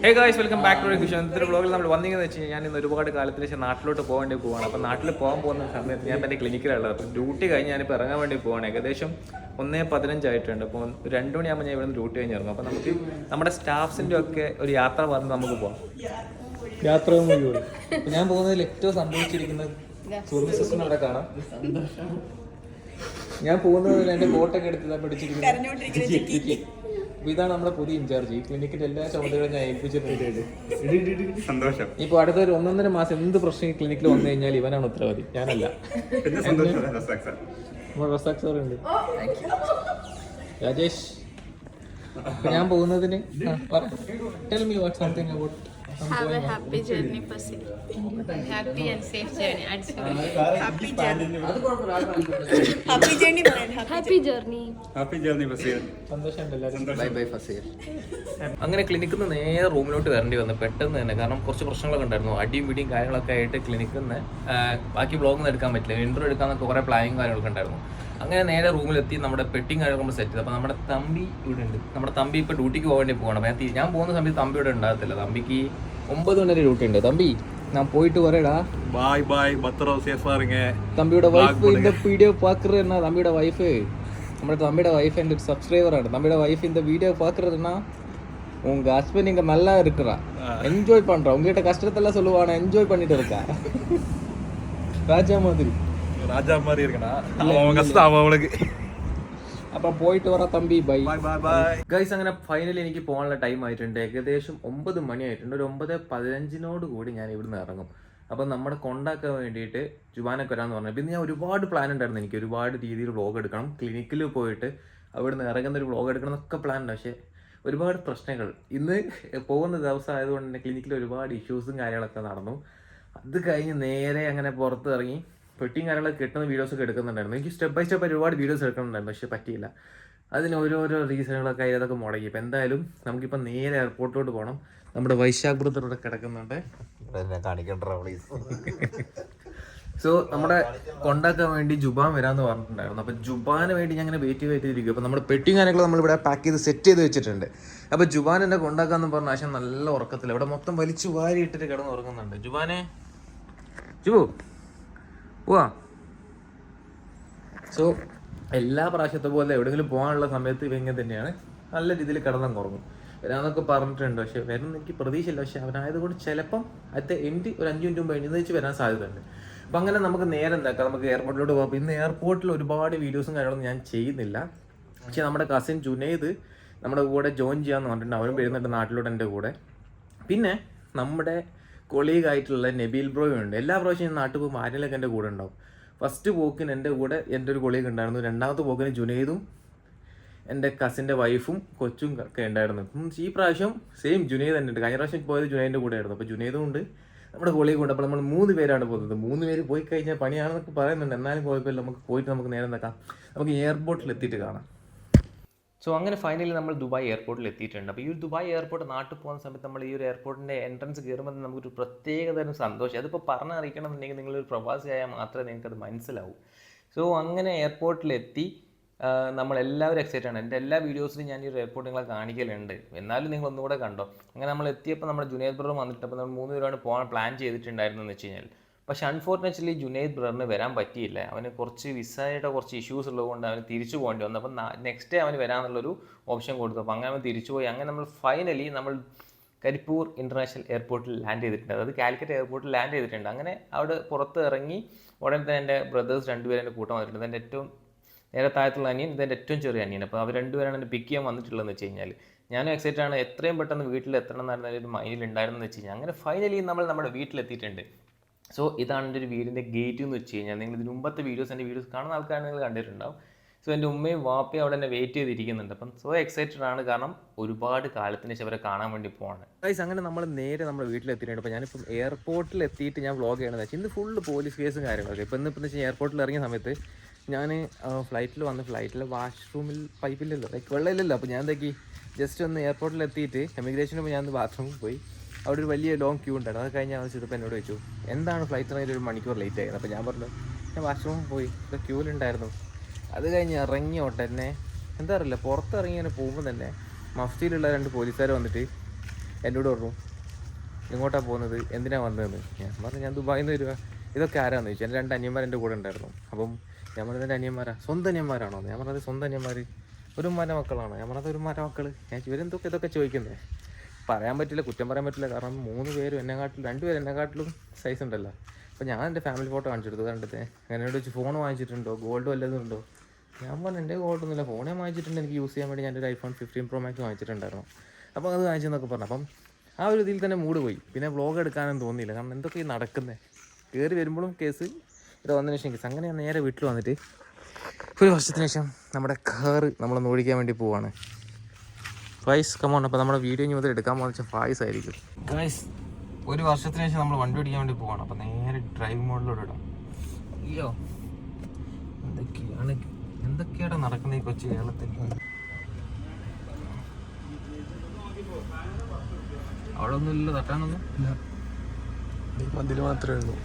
Hey guys, welcome back to Kishan. ഇന്നത്തെ വ്ളോഗിൽ നമ്മൾ വന്നിങ്ങനെന്ന് വെച്ച് കഴിഞ്ഞാൽ ഞാൻ ഇന്ന് ഒരുപാട് കാലത്തിന് ശേഷം നാട്ടിലോട്ട് പോകേണ്ടി പോവാണ്. അപ്പോൾ നാട്ടിൽ പോകുന്ന സമയത്ത് ഞാൻ എൻ്റെ ക്ലിനിക്കിലുള്ളത്. അപ്പോൾ ഡ്യൂട്ടി കഴിഞ്ഞ് ഞാനിപ്പോൾ ഇറങ്ങാൻ വേണ്ടി പോവാണ്. ഏകദേശം 1:15 ആയിട്ടുണ്ട്. അപ്പോൾ 2 മണിയാകുമ്പോൾ ഞാൻ ഇവിടെ നിന്ന് ഡ്യൂട്ടി കഴിഞ്ഞ് ഇറങ്ങും. അപ്പോൾ നമുക്ക് നമ്മുടെ സ്റ്റാഫ്സിൻ്റെ ഒക്കെ ഒരു യാത്ര പറഞ്ഞ് നമുക്ക് പോകാം. യാത്ര ഞാൻ പോകുന്നതിൽ ഏറ്റവും സംഭവിച്ചിരിക്കുന്നത് അവിടെ കാണാം. ഞാൻ പോകുന്നതിൽ എൻ്റെ കോട്ടൊക്കെ എടുത്ത് പിടിച്ചിരിക്കുന്നത്. ഇതാണ് നമ്മുടെ പുതിയ ഇൻചാർജ്. ഈ ക്ലിനിക്കിന്റെ എല്ലാ ചുമതലകളും ഞാൻ ഏൽപ്പിച്ചിട്ടുണ്ട്. സന്തോഷം. ഇപ്പൊ അടുത്തൊരു 1.5 മാസം എന്ത് പ്രശ്നം ഈ ക്ലിനിക്കിൽ വന്നു കഴിഞ്ഞാൽ ഇവനാണ് ഉത്തരവാദി, ഞാനല്ല. റസാഖ് സാർ ഉണ്ട്, രാജേഷ്. ഞാൻ പോകുന്നതിന് tell me what something about. Have a happy journey, Fasil. Happy and safe journey. Happy journey. Happy journey. Happy journey, Fasil. Bye bye Faseel. അങ്ങനെ ക്ലിനിക്കിൽ നിന്ന് നേരെ റൂമിലോട്ട് വരേണ്ടി വന്നു പെട്ടെന്ന് തന്നെ. കാരണം കുറച്ച് പ്രശ്നങ്ങളൊക്കെ ഉണ്ടായിരുന്നു, അടിയും പിടിയും കാര്യങ്ങളൊക്കെ ആയിട്ട് ക്ലിനിക്കിൽ നിന്ന് ബാക്കി വ്ളോഗൊന്നും എടുക്കാൻ പറ്റില്ല. ഇൻട്രോ എടുക്കാനൊക്കെ കുറേ പ്ലാനിങ് കാര്യങ്ങളൊക്കെ ഉണ്ടായിരുന്നു. അങ്ങനെ നേരെ റൂമിലെത്തി നമ്മുടെ പെട്ടിങ് കാര്യങ്ങൾ നമ്മൾ സെറ്റ് ചെയ്തു. അപ്പോൾ നമ്മുടെ തമ്പി ഇവിടെ ഉണ്ട്. നമ്മുടെ തമ്പി ഇപ്പോൾ ഡ്യൂട്ടിക്ക് പോകേണ്ടി പോകണം. അപ്പോൾ ഞാൻ പോകുന്ന സമയത്ത് തമ്പി ഇവിടെ ഉണ്ടാകത്തില്ല. തമ്പിക്ക് 9 മണി വരെ ഡ്യൂട്ടി ഉണ്ട്. തമ്പി நான் போயிட்டு வரேடா. பாய் பாய், பத்திரம் சேஃபா இருங்க. தம்பியோட வைஃப் இந்த வீடியோ பார்க்குறேன்னா, தம்பியோட வைஃபு നമ്മുടെ തമ്പിയുടെ വൈഫ് എൻ്റെ ഒരു സബ്സ്ക്രൈബറാണ്. തമ്പിയുടെ വൈഫ് இந்த வீடியோ பார்க்குறதுன்னா உங்க ஹஸ்பண்ட் இங்கே நல்லா இருக்கிறா, என்ஜாய் பண்ணுறா, உங்ககிட்ட கஷ்டத்தெல்லாம் சொல்லுவானா, என்ஜாய் பண்ணிட்டு இருக்கா. ராஜா மாதிரி இருக்கா அவன் கஷ்டம் அவளுக்கு. അപ്പം പോയിട്ട് വരാം തമ്പി. Bye bye guys. അങ്ങനെ ഫൈനലി എനിക്ക് പോകാനുള്ള ടൈം ആയിട്ടുണ്ട്. ഏകദേശം 9 മണി ആയിട്ടുണ്ട്. ഒരു 9:15 കൂടി ഞാൻ ഇവിടുന്ന് ഇറങ്ങും. അപ്പം നമ്മുടെ കൊണ്ടാക്കാൻ വേണ്ടിയിട്ട് ജുബാനൊക്കെ വരാമെന്ന് പറഞ്ഞു. പിന്നെ ഞാൻ ഒരുപാട് പ്ലാൻ ഉണ്ടായിരുന്നു. എനിക്ക് ഒരുപാട് രീതിയിൽ വ്ളോഗ് എടുക്കണം, ക്ലിനിക്കിൽ പോയിട്ട് അവിടുന്ന് ഇറങ്ങുന്ന ഒരു വ്ളോഗ് എടുക്കണം എന്നൊക്കെ പ്ലാൻ ഉണ്ട്. പക്ഷേ ഒരുപാട് പ്രശ്നങ്ങൾ. ഇന്ന് പോകുന്ന ദിവസം ആയതുകൊണ്ട് തന്നെ ക്ലിനിക്കിൽ ഒരുപാട് ഇഷ്യൂസും കാര്യങ്ങളൊക്കെ നടന്നു. അത് കഴിഞ്ഞ് നേരെ അങ്ങനെ പുറത്ത് ഇറങ്ങി പെട്ടിയും കാര്യങ്ങളൊക്കെ കിട്ടുന്ന വീഡിയോസൊക്കെ എടുക്കുന്നുണ്ടായിരുന്നു. എനിക്ക് സ്റ്റെപ്പ് ബൈ സ്റ്റെപ്പ് ഒരുപാട് വീഡിയോസ് എടുക്കുന്നുണ്ടായിരുന്നു, പക്ഷേ പറ്റിയില്ല. അതിന് ഓരോരോ റീസണുകളൊക്കെ ആയി അതൊക്കെ മുടങ്ങി. ഇപ്പം എന്തായാലും നമുക്കിപ്പോൾ നേരെ എയർപോർട്ടിലോട്ട് പോകണം. നമ്മുടെ വൈശാഖ് ബ്രദർ ഇവിടെ കിടക്കുന്നുണ്ട്. സോ നമ്മുടെ കൊണ്ടാക്കാൻ വേണ്ടി ജുബാൻ വരാമെന്ന് പറഞ്ഞിട്ടുണ്ടായിരുന്നു. അപ്പോൾ ജുബാന് വേണ്ടി ഞാൻ അങ്ങനെ വെയിറ്റ് ചെയ്തിരിക്കും. അപ്പോൾ നമ്മുടെ പെട്ടിയും കാര്യങ്ങൾ നമ്മളിവിടെ പാക്ക് ചെയ്ത് സെറ്റ് ചെയ്ത് വെച്ചിട്ടുണ്ട്. അപ്പോൾ ജുബാൻ എന്നെ കൊണ്ടാക്കാമെന്ന് പറഞ്ഞ ആശം നല്ല ഉറക്കത്തില്ല. ഇവിടെ മൊത്തം വലിച്ചു വാരി ഇട്ടിട്ട് കിടന്ന് ഉറങ്ങുന്നുണ്ട്. ജുബാനെ, ജുബു പോവാ. സോ എല്ലാ പ്രാവശ്യത്തെ പോലെ എവിടെയെങ്കിലും പോകാനുള്ള സമയത്ത് ഇവ ഇങ്ങനെ തന്നെയാണ്, നല്ല രീതിയിൽ കിടന്നങ്ങ് ഉറങ്ങും. വരാമെന്നൊക്കെ പറഞ്ഞിട്ടുണ്ട്, പക്ഷെ വരുന്ന എനിക്ക് പ്രതീക്ഷയില്ല. പക്ഷെ അവനായതുകൊണ്ട് ചിലപ്പം അടുത്ത എൻഡ് ഒരു 5 മിനിറ്റ് മുമ്പ് എഴുന്നേച്ച് വരാൻ സാധ്യതയുണ്ട്. അപ്പം അങ്ങനെ നമുക്ക് നേരെ എന്താക്കാം, നമുക്ക് എയർപോർട്ടിലോട്ട് പോകാം. ഇന്ന് എയർപോർട്ടിൽ ഒരുപാട് വീഡിയോസും കാര്യങ്ങളൊന്നും ഞാൻ ചെയ്യുന്നില്ല. പക്ഷെ നമ്മുടെ കസിൻ ജുനൈദ് നമ്മുടെ കൂടെ ജോയിൻ ചെയ്യാമെന്ന് പറഞ്ഞിട്ടുണ്ട്. അവരും വരുന്നുണ്ട് നാട്ടിലോട്ട് എൻ്റെ കൂടെ. പിന്നെ നമ്മുടെ കൊളീഗായിട്ടുള്ള നബീൽ ബ്രോയും ഉണ്ട്. എല്ലാ പ്രാവശ്യം ഞാൻ നാട്ടിൽ പോകുമ്പോൾ ആരെങ്കിലൊക്കെ എൻ്റെ കൂടെ ഉണ്ടാവും. ഫസ്റ്റ് പോക്കിന് എൻ്റെ കൂടെ എൻ്റെ ഒരു കൊളീഗ് ഉണ്ടായിരുന്നു. 2ാമത്തെ പോക്കിന് ജുനൈദും എൻ്റെ കസിൻ്റെ വൈഫും കൊച്ചും ഒക്കെ ഉണ്ടായിരുന്നു. ഈ പ്രാവശ്യം സെയിം ജുനൈദ് തന്നെ ഉണ്ട്. കഴിഞ്ഞ പ്രാവശ്യം പോയത് ജുനൈദിൻ്റെ കൂടെ ആയിരുന്നു. അപ്പോൾ ജുനൈദും ഉണ്ട്, നമ്മുടെ കൊളീഗും ഉണ്ട്. അപ്പോൾ നമ്മൾ 3 പേരാണ് പോകുന്നത്. 3 പേര് പോയി കഴിഞ്ഞാൽ പണിയാണെന്നൊക്കെ പറയുന്നുണ്ട്. എന്നാലും കുഴപ്പമില്ല, നമുക്ക് നേരെ എന്താക്കാം, നമുക്ക് എയർപോർട്ടിൽ എത്തിയിട്ട് കാണാം. സോ അങ്ങനെ ഫൈനലി നമ്മൾ ദുബായ് എയർപോർട്ടിൽ എത്തിയിട്ടുണ്ട്. അപ്പോൾ ഈ ഒരു ദുബായ് എയർപോർട്ട് നാട്ടിൽ പോകുന്ന സമയത്ത് നമ്മൾ ഈ ഒരു എയർപോർട്ടിൻ്റെ എൻട്രൻസ് കയറുമ്പോൾ നമുക്കൊരു പ്രത്യേകതരം സന്തോഷം. അതിപ്പോൾ പറഞ്ഞറിയിക്കണമെന്നുണ്ടെങ്കിൽ നിങ്ങളൊരു പ്രവാസിയായാൽ മാത്രമേ നിങ്ങൾക്കത് മനസ്സിലാവൂ. സോ അങ്ങനെ എയർപോർട്ടിലെത്തി നമ്മളെല്ലാവരും എക്സൈറ്റഡ് ആണ്. എൻ്റെ എല്ലാ വീഡിയോസിലും ഞാൻ ഈ ഒരു എയർപോർട്ട് നിങ്ങളെ കാണിക്കലുണ്ട്, എന്നാലും നിങ്ങൾ ഒന്നുകൂടെ കണ്ടോ. അങ്ങനെ നമ്മൾ എത്തിയപ്പോൾ നമ്മുടെ ജുനൈദ് ബ്രദർ വന്നിട്ട്, അപ്പോൾ നമ്മൾ 3 പേരാണ് പോകാൻ പ്ലാൻ ചെയ്തിട്ടുണ്ടായിരുന്നെന്ന് വെച്ച് കഴിഞ്ഞാൽ. പക്ഷേ അൺഫോർച്ചുനേറ്റ്ലി ജുനൈദ് ബ്രദറിന് വരാൻ പറ്റിയില്ല. അവന് കുറച്ച് വിസയുടെ കുറച്ച് ഇഷ്യൂസ് ഉള്ളതുകൊണ്ട് അവന് തിരിച്ചു പോകേണ്ടി വന്നു. അപ്പം നെക്സ്റ്റ് ഡേ അവന് വരാമെന്നുള്ളൊരു ഓപ്ഷൻ കൊടുത്തു. അപ്പോൾ അങ്ങനെ അവൻ തിരിച്ചു പോയി. അങ്ങനെ നമ്മൾ ഫൈനലി നമ്മൾ കരിപ്പൂർ ഇൻ്റർനാഷണൽ എയർപോർട്ടിൽ ലാൻഡ് ചെയ്തിട്ടുണ്ട്. അതായത് കാലിക്കറ്റ് എയർപോർട്ടിൽ ലാൻഡ് ചെയ്തിട്ടുണ്ട്. അങ്ങനെ അവിടെ പുറത്ത് ഇറങ്ങി ഉടനെ തന്നെ എൻ്റെ ബ്രദേഴ്സ് 2 പേരും എൻ്റെ കൂട്ടം വന്നിട്ടുണ്ട്. എൻ്റെ ഏറ്റവും നേരെ താഴത്തുള്ള അനിയൻ, ഇതെൻ്റെ ഏറ്റവും ചെറിയ അനിയൻ. അപ്പോൾ അവർ 2 പേരാണ് എന്നെ പിക്ക് ചെയ്യാൻ വന്നിട്ടുള്ളതെന്ന് വെച്ച് കഴിഞ്ഞാൽ. ഞാനും എക്സൈറ്റഡ് ആണ്, എത്രയും പെട്ടെന്ന് വീട്ടിൽ എത്തണം എന്നായിരുന്നു ഒരു മൈൻഡിൽ ഉണ്ടായിരുന്നെന്ന് വെച്ച് കഴിഞ്ഞാൽ. അങ്ങനെ ഫൈനലി നമ്മൾ നമ്മുടെ വീട്ടിലെത്തിയിട്ടുണ്ട്. സോ ഇതാണ് എൻ്റെ ഒരു വീടിൻ്റെ ഗേറ്റ് എന്ന് വെച്ച് കഴിഞ്ഞാൽ. നിങ്ങൾ ഇതിന് മുമ്പത്തെ എൻ്റെ വീഡിയോസ് കാണുന്ന ആൾക്കാർ നിങ്ങൾ കണ്ടിട്ടുണ്ടാവും. സോ എൻ്റെ ഉമ്മയും വാപ്പയും അവിടെ തന്നെ വെയിറ്റ് ചെയ്തിരിക്കുന്നുണ്ട്. അപ്പം സോ എക്സൈറ്റഡ് ആണ്, കാരണം ഒരുപാട് കാലത്തിന് ശേഷം അവരെ കാണാൻ വേണ്ടി പോവാണ്. ഗൈസ് അങ്ങനെ നമ്മൾ നേരെ നമ്മുടെ വീട്ടിലെത്തിയിട്ടുണ്ട്. അപ്പോൾ ഞാനിപ്പം എയർപോർട്ടിൽ എത്തിയിട്ട് ഞാൻ വ്ളോഗ് ചെയ്യണമെന്ന് വെച്ചാൽ ഇന്ന് ഫുള്ള് പോലീസ് കേസും കാര്യങ്ങളൊക്കെ. ഇപ്പോൾ ഇന്നിപ്പോൾ വെച്ചാൽ എയർപോർട്ടിൽ ഇറങ്ങിയ സമയത്ത് ഞാൻ ഫ്ലൈറ്റിലെ വാഷ്റൂമിൽ പൈപ്പില്ലല്ലോ, ലൈക്ക് വെള്ളമില്ലല്ലോ. അപ്പോൾ ഞാൻ എന്താക്കി, ജസ്റ്റ് ഒന്ന് എയർപോർട്ടിൽ എത്തിയിട്ട് എമിഗ്രേഷന് മുമ്പ് ഞാൻ ബാത്റൂമിൽ പോയി. അവിടെ ഒരു വലിയ ലോങ് ക്യൂ ഉണ്ടായിരുന്നു. അത് കഴിഞ്ഞ് ആവശ്യത്തിൽ എന്നോട് ചോദിച്ചു എന്താണ് ഫ്ലൈറ്റ് ഇറങ്ങിയിട്ട് 1 മണിക്കൂർ ലേറ്റ് ആയിരുന്നു. അപ്പോൾ ഞാൻ പറഞ്ഞു ഞാൻ വാഷ്റൂമിൽ പോയി, ഇപ്പോൾ ക്യൂവിലുണ്ടായിരുന്നു. അത് കഴിഞ്ഞ് ഇറങ്ങിയ ഉടനെ എന്താ അറിയില്ല, പുറത്തിറങ്ങി ഇങ്ങനെ പോകുമ്പോൾ തന്നെ മഫ്തിയിലുള്ള 2 പോലീസുകാർ വന്നിട്ട് എന്നോട് പറഞ്ഞു എങ്ങോട്ടാണ് പോകുന്നത്, എന്തിനാണ് വന്നതെന്ന്. ഞാൻ പറഞ്ഞു ഞാൻ ദുബായിൽ നിന്ന് വരിക. ഇതൊക്കെ ആരാന്ന് ചോദിച്ചു. എൻ്റെ 2 അനിയന്മാർ എൻ്റെ കൂടെ ഉണ്ടായിരുന്നു. അപ്പം ഞാൻ പറഞ്ഞത് എൻ്റെ അനിയന്മാരാ. സ്വന്തം അനിയന്മാരാണോ? ഞാൻ പറഞ്ഞത് സ്വന്തം അനിയന്മാർ, ഒരു മരമക്കളാണ്. ഞാൻ പറഞ്ഞത് ഒരു മരമക്കൾ. ഞാൻ ഇവരെന്തൊക്കെ ഇതൊക്കെ ചോദിക്കുന്നത് പറയാൻ പറ്റില്ല, കുറ്റം പറയാൻ പറ്റില്ല. കാരണം 3 പേരും എന്നെക്കാട്ടിലും 2 പേര് എന്നെക്കാട്ടിലും സൈസ് ഉണ്ടല്ലോ. അപ്പോൾ ഞാൻ എൻ്റെ ഫാമിലി ഫോട്ടോ കാണിച്ചെടുത്തു. കണ്ടത്തെ എന്നോട് വെച്ച് ഫോൺ വാങ്ങിച്ചിട്ടുണ്ടോ, ഗോൾഡ് വല്ലതും ഉണ്ടോ? ഞാൻ പറഞ്ഞു എൻ്റെ ഗോൾഡൊന്നുമില്ല, ഫോണേ വാങ്ങിച്ചിട്ടുണ്ട് എനിക്ക് യൂസ് ചെയ്യാൻ വേണ്ടി. ഞാനൊരു iPhone 15 Pro Max വാങ്ങിച്ചിട്ടുണ്ടായിരുന്നു. അപ്പോൾ അത് വാങ്ങിച്ചെന്നൊക്കെ പറഞ്ഞു. അപ്പം ആ ഒരു ഇതിൽ തന്നെ മൂഡ് പോയി. പിന്നെ വ്ളോഗ് എടുക്കാനും തോന്നിയില്ല. കാരണം എന്തൊക്കെ ഈ നടക്കുന്നത്, കയറി വരുമ്പോഴും കേസ്, ഇവിടെ വന്നതിന് ശേഷം കേസ്. അങ്ങനെ ഞാൻ നേരെ വീട്ടിൽ വന്നിട്ട് ഒരു വർഷത്തിന് ശേഷം നമ്മുടെ കാറ് നമ്മളൊന്ന് ഓടിക്കാൻ വേണ്ടി പോവാണ്. Guys come on. അപ്പോൾ നമ്മുടെ വീഡിയോ ഇനി മുതൽ എടുക്കാൻ പോകുന്ന വെച്ചാൽ ഫായ്സ് ആയിരിക്കും. ഗൈസ് ഒരു വർഷത്തിന് ശേഷം നമ്മൾ വണ്ടി ഓടിക്കാൻ വേണ്ടി പോവാണ്. അപ്പോൾ നേരെ ഡ്രൈവ് മോഡിലൂടെ ഇടാം. അയ്യോ എന്തൊക്കെയാണ് നടക്കുന്നത് ഈ കൊച്ചു കേരളത്തിൽ. അവിടെ ഒന്നും ഇല്ല തട്ടാനൊന്നും ഇല്ല, മന്തിൽ മാത്രമേ ഉള്ളൂ.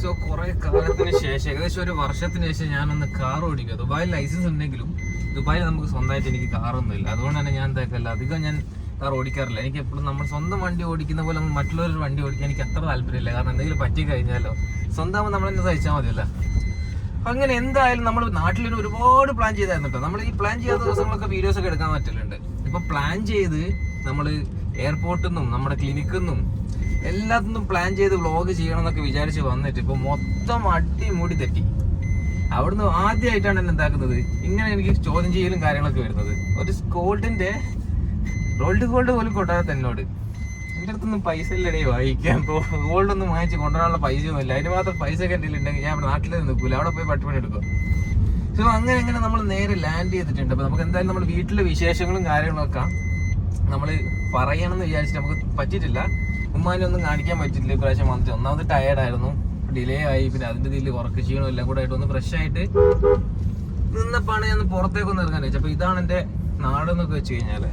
സോ കുറെ കാലത്തിന് ശേഷം, ഏകദേശം ഒരു വർഷത്തിന് ശേഷം ഞാനൊന്ന് കാർ ഓടിക്കുക. ദുബായിൽ ലൈസൻസ് ഉണ്ടെങ്കിലും ദുബായിൽ നമുക്ക് സ്വന്തമായിട്ട് എനിക്ക് കാറൊന്നുമില്ല. അതുകൊണ്ട് തന്നെ ഞാൻ എന്താക്കല്ല, അധികം ഞാൻ കാർ ഓടിക്കാറില്ല. എനിക്ക് എപ്പോഴും നമ്മൾ സ്വന്തം വണ്ടി ഓടിക്കുന്ന പോലെ നമ്മൾ മറ്റുള്ളവരുടെ വണ്ടി ഓടിക്കാൻ എനിക്ക് അത്ര താല്പര്യമില്ല. കാരണം എന്തെങ്കിലും പറ്റി കഴിഞ്ഞാലോ സ്വന്തമാകുമ്പോൾ നമ്മളെന്നെ സഹിച്ചാൽ മതിയല്ല. അങ്ങനെ എന്തായാലും നമ്മൾ നാട്ടിലൊരു ഒരുപാട് പ്ലാൻ ചെയ്തായിരുന്നു കേട്ടോ. നമ്മൾ ഈ പ്ലാൻ ചെയ്യാത്ത ദിവസങ്ങളൊക്കെ വീഡിയോസ് ഒക്കെ എടുക്കാൻ പറ്റലുണ്ട്. ഇപ്പൊ പ്ലാൻ ചെയ്ത് നമ്മൾ എയർപോർട്ടിൽ നിന്നും നമ്മുടെ ക്ലിനിക്കിൽ നിന്നും എല്ലാത്തിനും പ്ലാൻ ചെയ്ത് വ്ളോഗ് ചെയ്യണം എന്നൊക്കെ വിചാരിച്ച് വന്നിട്ട് ഇപ്പൊ മൊത്തം അടിമുടി തെറ്റി. അവിടുന്ന് ആദ്യമായിട്ടാണ് എന്നെ എന്താക്കുന്നത്, ഇങ്ങനെ എനിക്ക് ചോദ്യം ചെയ്യലും കാര്യങ്ങളൊക്കെ വരുന്നത്. ഒരു ഗോൾഡിന്റെ റോൾഡ് ഗോൾഡ് പോലും കൊണ്ടുവരാത്ത എന്നോട്, എൻ്റെ അടുത്തൊന്നും പൈസ ഇല്ലടേ വായിക്കാൻ. ഇപ്പോൾ ഗോൾഡൊന്നും വാങ്ങിച്ച് കൊണ്ടുവരാനുള്ള പൈസ ഒന്നുമില്ല. അതിന് മാത്രം പൈസ ഒക്കെ എൻ്റെ ഉണ്ടെങ്കിൽ ഞാൻ നാട്ടിൽ നിൽക്കൂല, അവിടെ പോയി പട്ടുപണി എടുക്കും. സോ അങ്ങനെ നമ്മൾ നേരെ ലാൻഡ് ചെയ്തിട്ടുണ്ട്. അപ്പോൾ നമുക്ക് എന്തായാലും നമ്മുടെ വീട്ടിലെ വിശേഷങ്ങളും കാര്യങ്ങളൊക്കെ നമ്മൾ പറയണമെന്ന് വിചാരിച്ചിട്ട് നമുക്ക് പറ്റിയിട്ടില്ല. ഉമ്മാനെ ഒന്നും കാണിക്കാൻ പറ്റിയില്ല ഇപ്രാവശ്യം വന്നിട്ട്. ഒന്നാമത് ടയേർഡായിരുന്നു, ഡിലേ ആയി, പിന്നെ അതിൻ്റെ ഇതിൽ വർക്ക് ചെയ്യണം എല്ലാം കൂടെ ആയിട്ട് ഒന്ന് ഫ്രഷ് ആയിട്ട് നിന്നപ്പാണ് ഞാൻ പുറത്തേക്കൊന്ന് ഇറങ്ങാൻ വെച്ചത്. അപ്പോൾ ഇതാണ് എൻ്റെ നാടെന്നൊക്കെ വെച്ച് കഴിഞ്ഞാൽ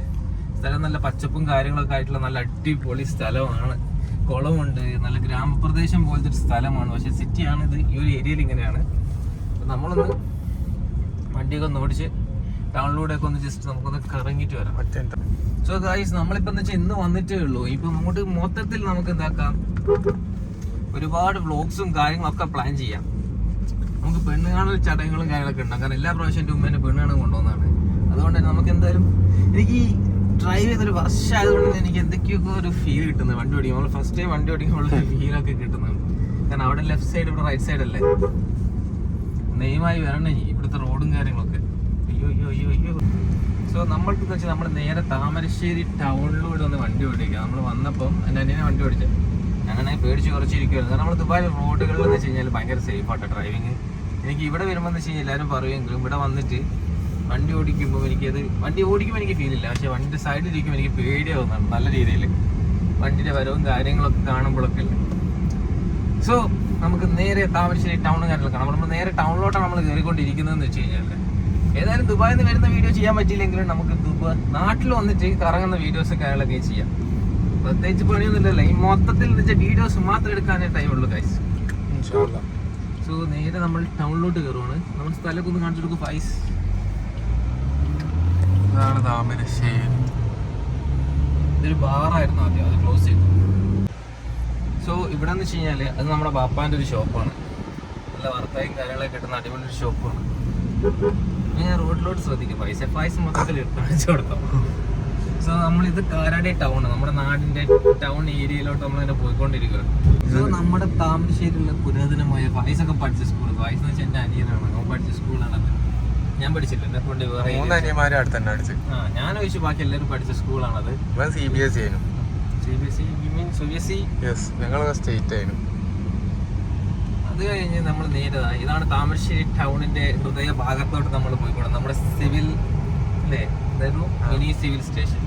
സ്ഥലം നല്ല പച്ചപ്പും കാര്യങ്ങളൊക്കെ ആയിട്ടുള്ള നല്ല അടിപൊളി സ്ഥലമാണ്. കുളമുണ്ട്, നല്ല ഗ്രാമപ്രദേശം പോലത്തെ ഒരു സ്ഥലമാണ്. പക്ഷെ സിറ്റിയാണ് ഇത്. ഈ ഒരു ഏരിയയിൽ ഇങ്ങനെയാണ്. അപ്പം നമ്മളൊന്ന് വണ്ടിയൊക്കെ ഒന്ന് ഓടിച്ച് ടൗണിലൂടെ ഒക്കെ ഒന്ന് ജസ്റ്റ് നമുക്കൊന്ന് കറങ്ങിയിട്ട് വരാം. സോ ഗൈസ് നമ്മളിപ്പോൾ എന്ന് വെച്ചാൽ ഇന്ന് വന്നിട്ടേ ഉള്ളൂ. ഇപ്പം അങ്ങോട്ട് മൊത്തത്തിൽ നമുക്ക് എന്താക്കാം, ഒരുപാട് വ്ളോഗ്സും കാര്യങ്ങളൊക്കെ പ്ലാൻ ചെയ്യാം. നമുക്ക് പെണ്ണ് കാണൽ ചടങ്ങുകളും കാര്യങ്ങളൊക്കെ ഉണ്ടാകും. കാരണം എല്ലാ പ്രാവശ്യം എൻ്റെ ഉമ്മേനെ പെണ്ണ് കാണാൻ കൊണ്ടുവന്നതാണ്. അതുകൊണ്ട് തന്നെ നമുക്ക് എന്തായാലും എനിക്ക് ഈ ഡ്രൈവ് ചെയ്തൊരു വർഷം ആയതുകൊണ്ട് തന്നെ എനിക്ക് എന്തൊക്കെയൊക്കെ ഒരു ഫീൽ കിട്ടുന്നത് വണ്ടി ഓടിക്കുമ്പോൾ. നമ്മൾ ഫസ്റ്റ് ടൈം വണ്ടി ഓടിക്കുമ്പോൾ ഫീലൊക്കെ കിട്ടുന്നുണ്ട്. കാരണം അവിടെ ലെഫ്റ്റ് സൈഡ്, ഇവിടെ റൈറ്റ് സൈഡ് അല്ലേ. നെയ്മായി വരണേ ഇവിടുത്തെ റോഡും കാര്യങ്ങളൊക്കെ. അയ്യോ. സോ നമ്മൾക്ക് വെച്ചാൽ നമ്മൾ നേരെ താമരശ്ശേരി ടൗണിലൂടെ ഒന്ന് വണ്ടി ഓടിക്കുക. നമ്മൾ വന്നപ്പം എൻ്റെ അനിയനെ വണ്ടി ഓടിച്ചത്, അങ്ങനെ പേടിച്ച് കുറച്ചിരിക്കുമായിരുന്നു. കാരണം നമ്മൾ ദുബായ് റോഡുകളിൽ എന്ന് വെച്ച് കഴിഞ്ഞാൽ ഭയങ്കര സേഫാട്ടോ ഡ്രൈവിങ്. എനിക്ക് ഇവിടെ വരുമ്പോൾ എന്ന് വെച്ച് കഴിഞ്ഞാൽ എല്ലാവരും പറയുമെങ്കിലും ഇവിടെ വന്നിട്ട് വണ്ടി ഓടിക്കുമ്പോൾ വണ്ടി ഓടിക്കുമ്പോൾ എനിക്ക് ഫീലില്ല. പക്ഷേ വണ്ടിൻ്റെ സൈഡിലിരിക്കുമ്പോൾ എനിക്ക് പേടിയാവുന്നതാണ് നല്ല രീതിയിൽ. വണ്ടിയുടെ വരവും കാര്യങ്ങളൊക്കെ കാണുമ്പോഴൊക്കെ അല്ലേ. സോ നമുക്ക് നേരെ താമരശ്ശേരി ടൗണും കാര്യങ്ങളൊക്കെ കാണാം. നമ്മൾ നേരെ ടൗണിലോട്ടാണ് നമ്മൾ കയറിക്കൊണ്ടിരിക്കുന്നതെന്ന് വെച്ച് കഴിഞ്ഞാൽ ഏതായാലും ദുബായിൽ നിന്ന് വരുന്ന വീഡിയോ ചെയ്യാൻ പറ്റിയില്ലെങ്കിലും നമുക്ക് നാട്ടിൽ വന്നിട്ട് കറങ്ങുന്ന വീഡിയോസും കാര്യങ്ങളൊക്കെ ചെയ്യാം. പ്രത്യേകിച്ച് പണിയൊന്നുമില്ലല്ലോ. ഈ മൊത്തത്തിൽ വെച്ച വീഡിയോസ് മാത്രം എടുക്കാനേ ടൈമുള്ളൂ ഗൈസ്. സോ നേരെ നമ്മൾ ടൗണിലോട്ട് കയറുവാണ്. നമ്മൾ സ്ഥലമൊക്കെ ഒന്ന് കാണിച്ചു കൊടുക്കും ഫൈസ്. ഇതാണ് താമരശ്ശേരി. ഇതൊരു ബാറായിരുന്നു ആദ്യം, അത് ക്ലോസ് ചെയ്തു. സോ ഇവിടെ എന്ന് വെച്ച് കഴിഞ്ഞാൽ അത് നമ്മുടെ ബാപ്പാൻ്റെ ഒരു ഷോപ്പാണ്. നല്ല വാർത്തയും കാര്യങ്ങളൊക്കെ കിട്ടുന്ന അടിപൊളി ഒരു ഷോപ്പാണ്. ഞാൻ റോഡിലോട്ട് ശ്രദ്ധിക്കും. ഫൈസ് മൊത്തത്തിൽ കാണിച്ചു കൊടുത്തോ. സോ നമ്മളിത് കാരാടി ടൗൺ, നമ്മുടെ നാടിന്റെ ടൗൺ ഏരിയയിലോട്ട് നമ്മളിങ്ങനെ പോയിക്കൊണ്ടിരിക്കുക. സോ നമ്മുടെ താമരശ്ശേരിയിലുള്ള പുരാതനമായ ഫൈസൊക്കെ പഠിച്ച സ്കൂൾ. ഫൈസ് എന്ന് വെച്ചാൽ എൻ്റെ അനിയനാണ്, അവൻ പഠിച്ച സ്കൂളാണത്. ഞാൻ പഠിച്ചില്ല, എന്നെ കൊണ്ട് വേറെ ഞാൻ ഒഴിച്ച് ബാക്കി എല്ലാവരും പഠിച്ച സ്കൂളാണത്. അത് കഴിഞ്ഞ് നമ്മൾ നേരെ ഇതാണ് താമരശ്ശേരി ടൗണിന്റെ ഹൃദയ ഭാഗത്തോട്ട് നമ്മൾ പോയിക്കൊണ്ട് നമ്മുടെ സിവിൽ അല്ലേ, അതായിരുന്നു മിനി സിവിൽ സ്റ്റേഷൻ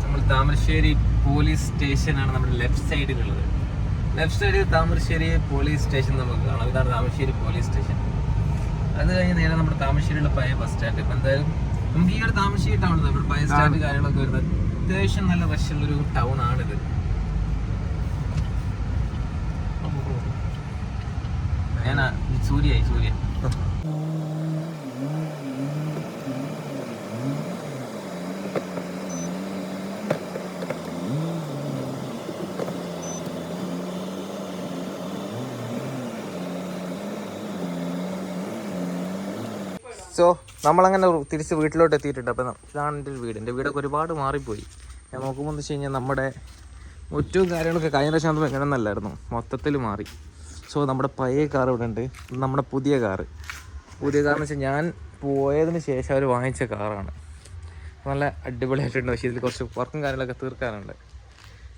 നമ്മൾ താമരശ്ശേരി പോലീസ് സ്റ്റേഷനാണ് നമ്മുടെ ലെഫ്റ്റ് സൈഡിലുള്ളത്. ലെഫ്റ്റ് സൈഡിൽ താമരശ്ശേരി പോലീസ് സ്റ്റേഷൻ നമുക്ക് കാണാം. ഇതാണ് താമരശ്ശേരി പോലീസ് സ്റ്റേഷൻ. അത് കഴിഞ്ഞ് നേരെ നമ്മുടെ താമരശ്ശേരിയുള്ള പഴയ ബസ് സ്റ്റാൻഡ്. ഇപ്പം എന്തായാലും നമുക്ക് ഈ ഒരു താമരശ്ശേരി ടൗൺ നമ്മുടെ പഴയ സ്റ്റാൻഡ് കാര്യങ്ങളൊക്കെ വരുന്നത് അത്യാവശ്യം നല്ല റഷുള്ളൊരു ടൗൺ ആണിത്. ഞാനാ സൂര്യ സോ നമ്മളങ്ങനെ തിരിച്ച് വീട്ടിലോട്ട് എത്തിയിട്ടുണ്ട്. അപ്പം ഇതാണ് എൻ്റെ വീട്. എൻ്റെ വീടൊക്കെ ഒരുപാട് മാറിപ്പോയി. ഞാൻ നോക്കുമ്പോൾ എന്ന് വെച്ച് കഴിഞ്ഞാൽ നമ്മുടെ മുറ്റവും കാര്യങ്ങളൊക്കെ കഴിഞ്ഞ പ്രാവശ്യം എങ്ങനെ നല്ലായിരുന്നു, മൊത്തത്തിൽ മാറി. സോ നമ്മുടെ പഴയ കാർ ഇവിടെ ഉണ്ട്. നമ്മുടെ പുതിയ കാറ് എന്ന് വെച്ചാൽ ഞാൻ പോയതിന് ശേഷം അവർ വാങ്ങിച്ച കാറാണ്. നല്ല അടിപൊളിയായിട്ടുണ്ട്. പക്ഷേ ഇതിൽ കുറച്ച് വർക്കും കാര്യങ്ങളൊക്കെ തീർക്കാനുണ്ട്.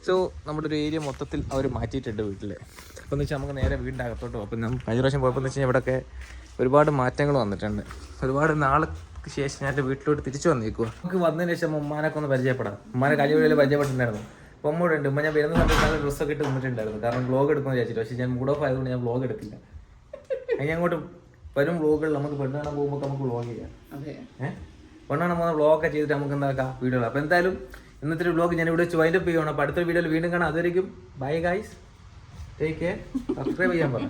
സോ നമ്മുടെ ഒരു ഏരിയ മൊത്തത്തിൽ അവർ മാറ്റിയിട്ടുണ്ട് വീട്ടിൽ. അപ്പോൾ എന്ന് വെച്ചാൽ നമുക്ക് നേരെ വീടിൻ്റെ അകത്തോട്ട് പോകും. അപ്പം ഞാൻ കഴിഞ്ഞ പ്രാവശ്യം പോയപ്പോൾ എന്ന് വെച്ച് കഴിഞ്ഞാൽ ഇവിടെയൊക്കെ ഒരുപാട് മാറ്റങ്ങൾ വന്നിട്ടുണ്ട്. ഒരുപാട് നാൾക്ക് ശേഷം ഞാൻ എൻ്റെ വീട്ടിലോട്ട് തിരിച്ചു വന്നേക്കുക. നമുക്ക് വന്നതിന് ശേഷം ഉമ്മാനൊക്കെ ഒന്ന് പരിചയപ്പെടാം. ഉമ്മാനെ കഴിഞ്ഞ വീഡിയോയിൽ പരിചയപ്പെട്ടിട്ടുണ്ടായിരുന്നു. അപ്പോൾ ഉമ്മ ഉണ്ട്. ഉമ്മ ഞാൻ വരുന്ന സമയത്ത് നല്ല ഡ്രസ്സൊക്കെ ഇട്ട് നിന്നിട്ടുണ്ടായിരുന്നു. കാരണം വ്ളോഗ് എടുക്കുമെന്ന് വിചാരിച്ചിട്ട്. പക്ഷേ ഞാൻ മൂഡ് ഓഫ് ആയതുകൊണ്ട് ഞാൻ വ്ളോഗ് എടുത്തില്ല. അതിന് അങ്ങോട്ട് വരും വ്ളോഗുകളിൽ നമുക്ക് പെണ്ണ് കാണാൻ പോകുമ്പോൾ നമുക്ക് വ്ളോഗ് ചെയ്യാം. പെണ്ണ് കാണാൻ പോകുന്ന വ്ളോഗൊക്കെ ചെയ്തിട്ട് നമുക്ക് എന്താക്കാം വീഡിയോ. അപ്പോൾ എന്തായാലും ഇന്നത്തെ ഒരു വ്ളോഗ് ഞാൻ ഇവിടെ വെച്ച് വൈൻഡപ്പ് ചെയ്യണം. അപ്പോൾ അടുത്ത വീഡിയോയിൽ വീണ്ടും കാണാം. അതുവരെയും bye guys, take care. Subscribe ചെയ്യാൻ പറ.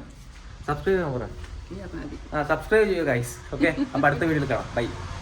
സബ്സ്ക്രൈബ് ചെയ്യുക ഗൈസ്. ഓക്കെ, അപ്പോൾ അടുത്ത വീഡിയോയിൽ കാണാം. ബൈ.